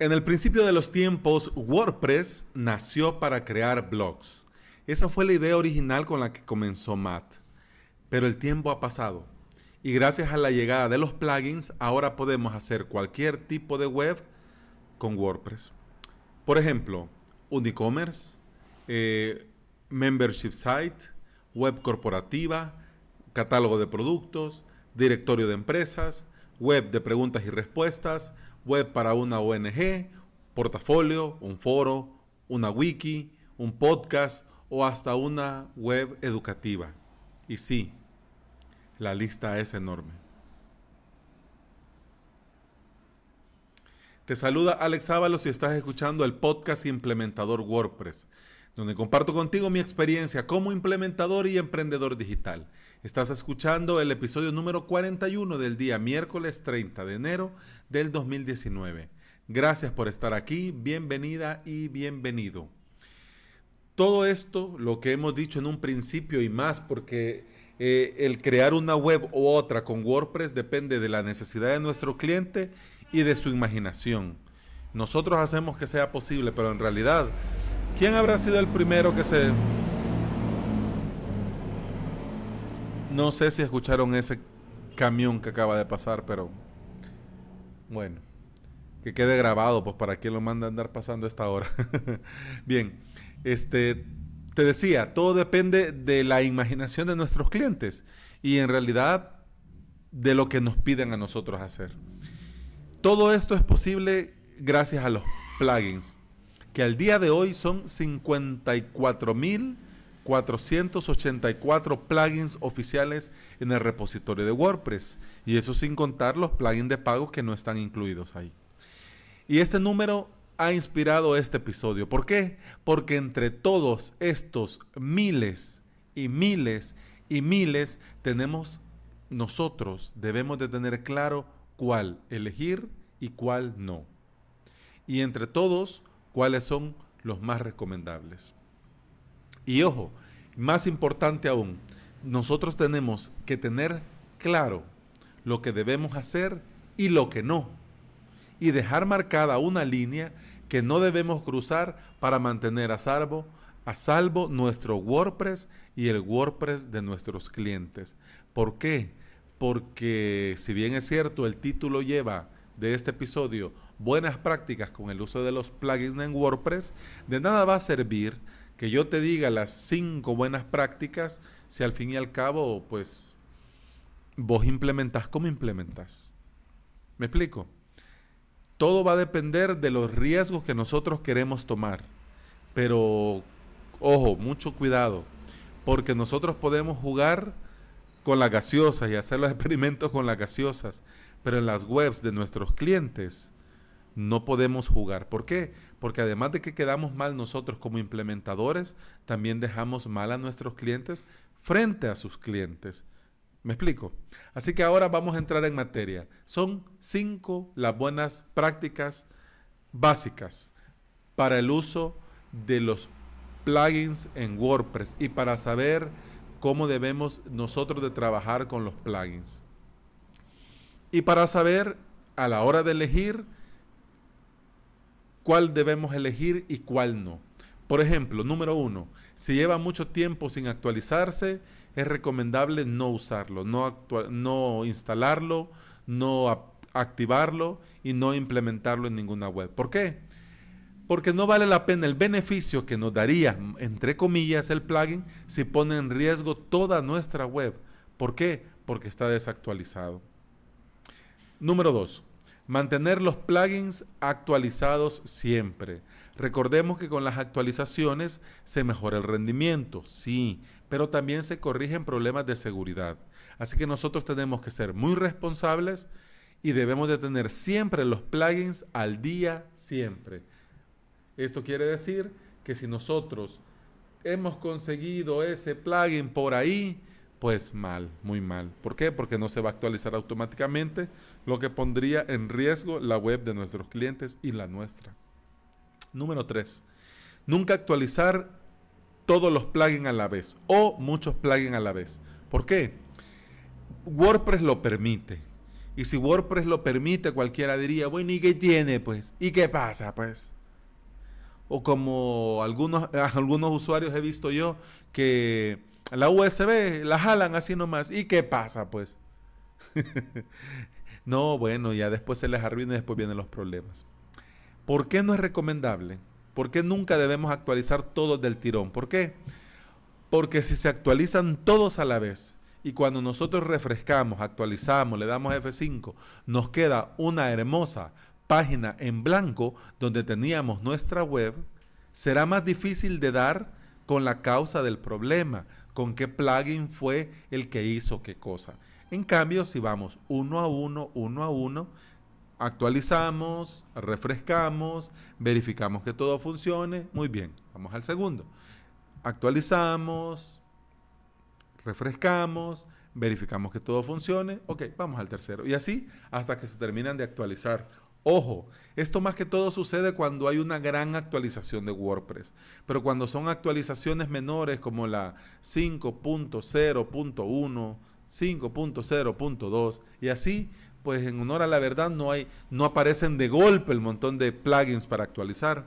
En el principio de los tiempos, WordPress nació para crear blogs. Esa fue la idea original con la que comenzó Matt. Pero el tiempo ha pasado y gracias a la llegada de los plugins, ahora podemos hacer cualquier tipo de web con WordPress. Por ejemplo, un e-commerce, membership site, web corporativa, catálogo de productos, directorio de empresas, web de preguntas y respuestas, web para una ONG, portafolio, un foro, una wiki, un podcast o hasta una web educativa. Y sí, la lista es enorme. Te saluda Alex Ábalos y estás escuchando el podcast Implementador WordPress, donde comparto contigo mi experiencia como implementador y emprendedor digital. Estás escuchando el episodio número 41 del día miércoles 30 de enero del 2019. Gracias por estar aquí, bienvenida y bienvenido. Todo esto, lo que hemos dicho en un principio y más, porque el crear una web u otra con WordPress depende de la necesidad de nuestro cliente y de su imaginación. Nosotros hacemos que sea posible, pero en realidad, ¿quién habrá sido el primero que se... No sé si escucharon ese camión que acaba de pasar, pero bueno, que quede grabado, pues para quien lo manda a andar pasando a esta hora. Bien, te decía, todo depende de la imaginación de nuestros clientes y en realidad de lo que nos piden a nosotros hacer. Todo esto es posible gracias a los plugins, que al día de hoy son 54.484 plugins oficiales en el repositorio de WordPress, y eso sin contar los plugins de pago que no están incluidos ahí. Y este número ha inspirado este episodio. ¿Por qué? Porque entre todos estos miles y miles y miles nosotros debemos de tener claro cuál elegir y cuál no. Y entre todos, cuáles son los más recomendables. Y ojo, más importante aún, nosotros tenemos que tener claro lo que debemos hacer y lo que no. Y dejar marcada una línea que no debemos cruzar para mantener a salvo nuestro WordPress y el WordPress de nuestros clientes. ¿Por qué? Porque si bien es cierto, el título lleva de este episodio buenas prácticas con el uso de los plugins en WordPress, de nada va a servir que yo te diga las 5 buenas prácticas si al fin y al cabo, pues, vos implementás como implementás. ¿Me explico? Todo va a depender de los riesgos que nosotros queremos tomar. Pero, ojo, mucho cuidado, porque nosotros podemos jugar con las gaseosas y hacer los experimentos con las gaseosas, pero en las webs de nuestros clientes no podemos jugar. ¿Por qué? Porque además de que quedamos mal nosotros como implementadores, también dejamos mal a nuestros clientes frente a sus clientes. ¿Me explico? Así que ahora vamos a entrar en materia. Son 5 las buenas prácticas básicas para el uso de los plugins en WordPress y para saber cómo debemos nosotros de trabajar con los plugins. Y para saber a la hora de elegir cuál debemos elegir y cuál no. Por ejemplo, número 1, si lleva mucho tiempo sin actualizarse, es recomendable no usarlo, no instalarlo, no activarlo y no implementarlo en ninguna web. ¿Por qué? Porque no vale la pena el beneficio que nos daría, entre comillas, el plugin si pone en riesgo toda nuestra web. ¿Por qué? Porque está desactualizado. Número 2. Mantener los plugins actualizados siempre. Recordemos que con las actualizaciones se mejora el rendimiento, sí, pero también se corrigen problemas de seguridad. Así que nosotros tenemos que ser muy responsables y debemos de tener siempre los plugins al día, siempre. Esto quiere decir que si nosotros hemos conseguido ese plugin por ahí, pues mal, muy mal. ¿Por qué? Porque no se va a actualizar automáticamente, lo que pondría en riesgo la web de nuestros clientes y la nuestra. Número 3. Nunca actualizar todos los plugins a la vez o muchos plugins a la vez. ¿Por qué? WordPress lo permite, Y si WordPress lo permite, cualquiera diría, bueno, ¿y qué tiene, pues? ¿Y qué pasa, pues? O como algunos usuarios he visto yo, que la USB la jalan así nomás. ¿Y qué pasa, pues? No, bueno, ya después se les arruina y después vienen los problemas. ¿Por qué no es recomendable? ¿Por qué nunca debemos actualizar todos del tirón? ¿Por qué? Porque si se actualizan todos a la vez y cuando nosotros refrescamos, actualizamos, le damos F5, nos queda una hermosa página en blanco donde teníamos nuestra web, será más difícil de dar con la causa del problema, con qué plugin fue el que hizo qué cosa. En cambio, si vamos uno a uno, actualizamos, refrescamos, verificamos que todo funcione, muy bien, vamos al segundo. Actualizamos, refrescamos, verificamos que todo funcione, ok, vamos al tercero. Y así hasta que se terminan de actualizar. Ojo, esto más que todo sucede cuando hay una gran actualización de WordPress, pero cuando son actualizaciones menores como la 5.0.1, 5.0.2 y así, pues en honor a la verdad no aparecen de golpe el montón de plugins para actualizar.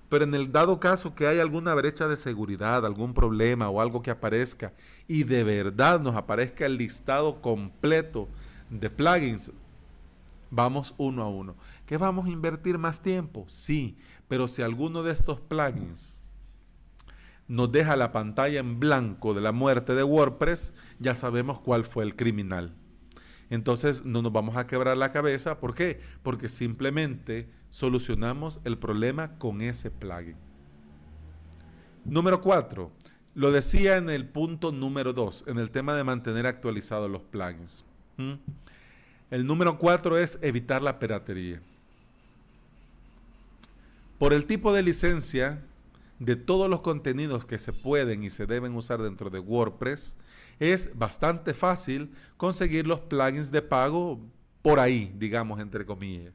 Pero en el dado caso que hay alguna brecha de seguridad, algún problema o algo que aparezca y de verdad nos aparezca el listado completo de plugins, vamos uno a uno. ¿Que vamos a invertir más tiempo? Sí, pero si alguno de estos plugins nos deja la pantalla en blanco de la muerte de WordPress, ya sabemos cuál fue el criminal. Entonces no nos vamos a quebrar la cabeza. ¿Por qué? Porque simplemente solucionamos el problema con ese plugin. Número 4. Lo decía en el punto número 2, en el tema de mantener actualizados los plugins. El número 4 es evitar la piratería. Por el tipo de licencia de todos los contenidos que se pueden y se deben usar dentro de WordPress, es bastante fácil conseguir los plugins de pago por ahí, digamos, entre comillas.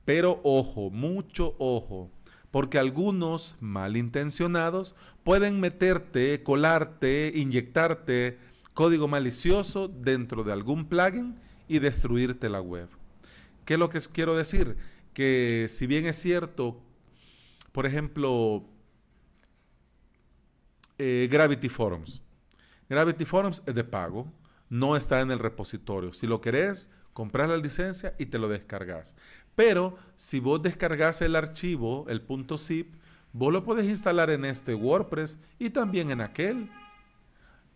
Pero ojo, mucho ojo, porque algunos malintencionados pueden meterte, colarte, inyectarte código malicioso dentro de algún plugin y destruirte la web. ¿Qué es lo que quiero decir? Que si bien es cierto, por ejemplo, Gravity Forms. Gravity Forms es de pago, no está en el repositorio. Si lo querés, compras la licencia y te lo descargas. Pero si vos descargas el archivo, el .zip, vos lo podés instalar en este WordPress y también en aquel.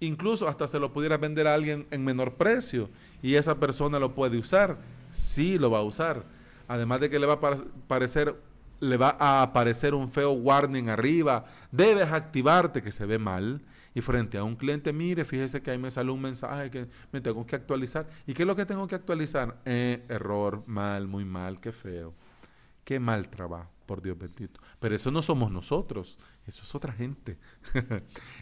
Incluso hasta se lo pudieras vender a alguien en menor precio y esa persona lo puede usar. Sí, lo va a usar. Además de que le va a aparecer un feo warning arriba. Debes activarte, que se ve mal. Y frente a un cliente, mire, fíjese que ahí me sale un mensaje que me tengo que actualizar. ¿Y qué es lo que tengo que actualizar? Error, mal, muy mal, qué feo. Qué mal trabajo, por Dios bendito. Pero eso no somos nosotros, eso es otra gente.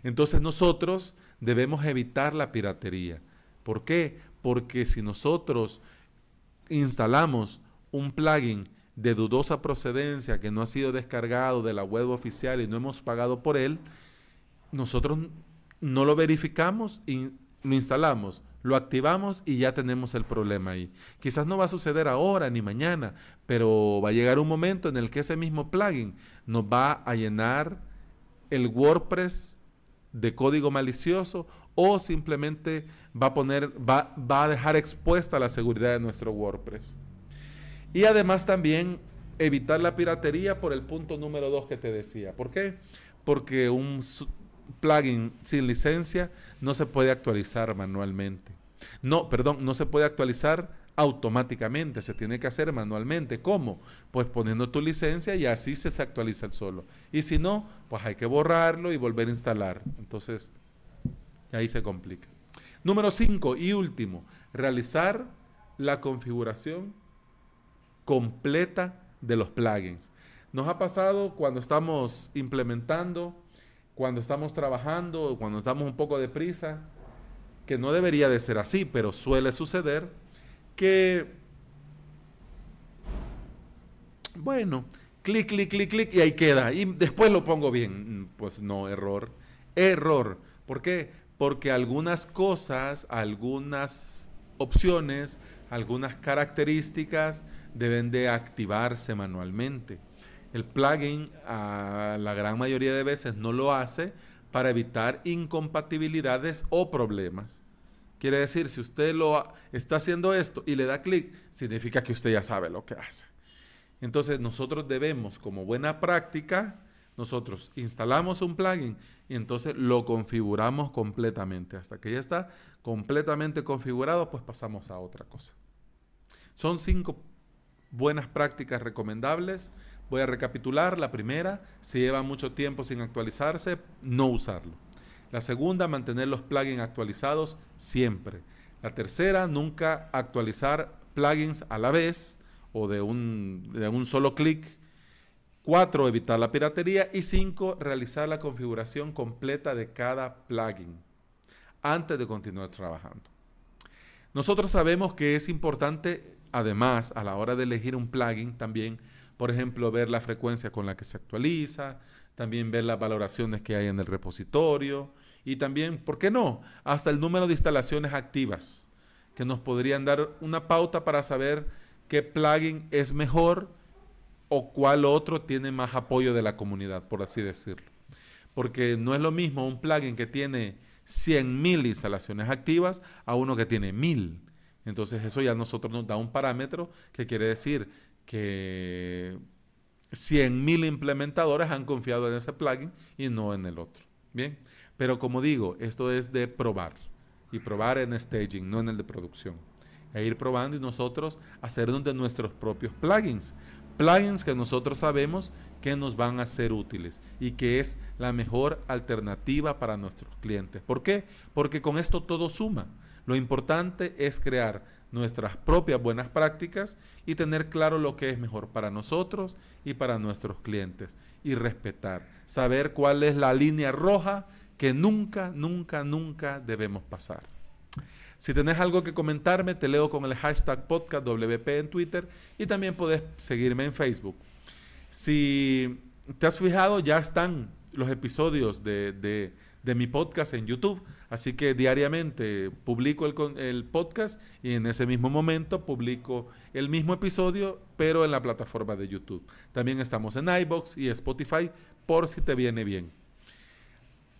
Entonces nosotros debemos evitar la piratería. ¿Por qué? Porque si nosotros instalamos un plugin de dudosa procedencia que no ha sido descargado de la web oficial y no hemos pagado por él, nosotros no lo verificamos y lo instalamos, lo activamos y ya tenemos el problema ahí. Quizás no va a suceder ahora ni mañana, pero va a llegar un momento en el que ese mismo plugin nos va a llenar el WordPress de código malicioso o simplemente va a dejar expuesta la seguridad de nuestro WordPress. Y además también evitar la piratería por el punto número 2 que te decía. ¿Por qué? Porque un plugin sin licencia no se puede actualizar manualmente. No se puede actualizar automáticamente, se tiene que hacer manualmente. ¿Cómo? Pues poniendo tu licencia y así se actualiza el solo. Y si no, pues hay que borrarlo y volver a instalar. Entonces, ahí se complica. Número 5 y último, realizar la configuración completa de los plugins. Nos ha pasado cuando estamos implementando, cuando estamos trabajando, cuando estamos un poco deprisa, que no debería de ser así, pero suele suceder que, bueno, clic, clic, clic, clic y ahí queda. Y después lo pongo bien. Pues no, error. Error. ¿Por qué? Porque algunas cosas, algunas opciones, algunas características deben de activarse manualmente. El plugin la gran mayoría de veces no lo hace para evitar incompatibilidades o problemas. Quiere decir, si usted está haciendo esto y le da clic, significa que usted ya sabe lo que hace. Entonces nosotros debemos, como buena práctica, nosotros instalamos un plugin y entonces lo configuramos completamente. Hasta que ya está completamente configurado, pues pasamos a otra cosa. Son 5 buenas prácticas recomendables. Voy a recapitular. La primera, si lleva mucho tiempo sin actualizarse, no usarlo. La segunda, mantener los plugins actualizados siempre. La tercera, nunca actualizar plugins a la vez o de un solo clic. 4, evitar la piratería. Y 5, realizar la configuración completa de cada plugin antes de continuar trabajando. Nosotros sabemos que es importante, además, a la hora de elegir un plugin, también, por ejemplo, ver la frecuencia con la que se actualiza, también ver las valoraciones que hay en el repositorio y también, ¿por qué no?, hasta el número de instalaciones activas, que nos podrían dar una pauta para saber qué plugin es mejor o cuál otro tiene más apoyo de la comunidad, por así decirlo. Porque no es lo mismo un plugin que tiene 100.000 instalaciones activas a uno que tiene 1.000. Entonces eso ya a nosotros nos da un parámetro que quiere decir que 100.000 implementadores han confiado en ese plugin y no en el otro. Bien, pero como digo, esto es de probar y probar en staging, no en el de producción. E ir probando y nosotros hacernos de nuestros propios plugins. Plugins que nosotros sabemos que nos van a ser útiles y que es la mejor alternativa para nuestros clientes. ¿Por qué? Porque con esto todo suma. Lo importante es crear nuestras propias buenas prácticas y tener claro lo que es mejor para nosotros y para nuestros clientes. Y respetar, saber cuál es la línea roja que nunca, nunca, nunca debemos pasar. Si tenés algo que comentarme, te leo con el hashtag podcastwp en Twitter y también podés seguirme en Facebook. Si te has fijado, ya están los episodios de mi podcast en YouTube, así que diariamente publico el podcast y en ese mismo momento publico el mismo episodio, pero en la plataforma de YouTube. También estamos en iVoox y Spotify por si te viene bien.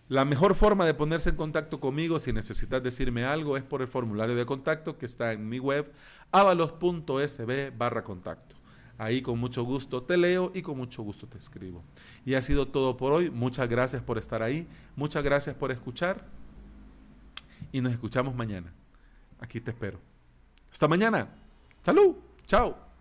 La mejor forma de ponerse en contacto conmigo si necesitas decirme algo es por el formulario de contacto que está en mi web avalos.sb/contacto. Ahí con mucho gusto te leo y con mucho gusto te escribo. Y ha sido todo por hoy. Muchas gracias por estar ahí. Muchas gracias por escuchar. Y nos escuchamos mañana. Aquí te espero. Hasta mañana. Salud. Chao.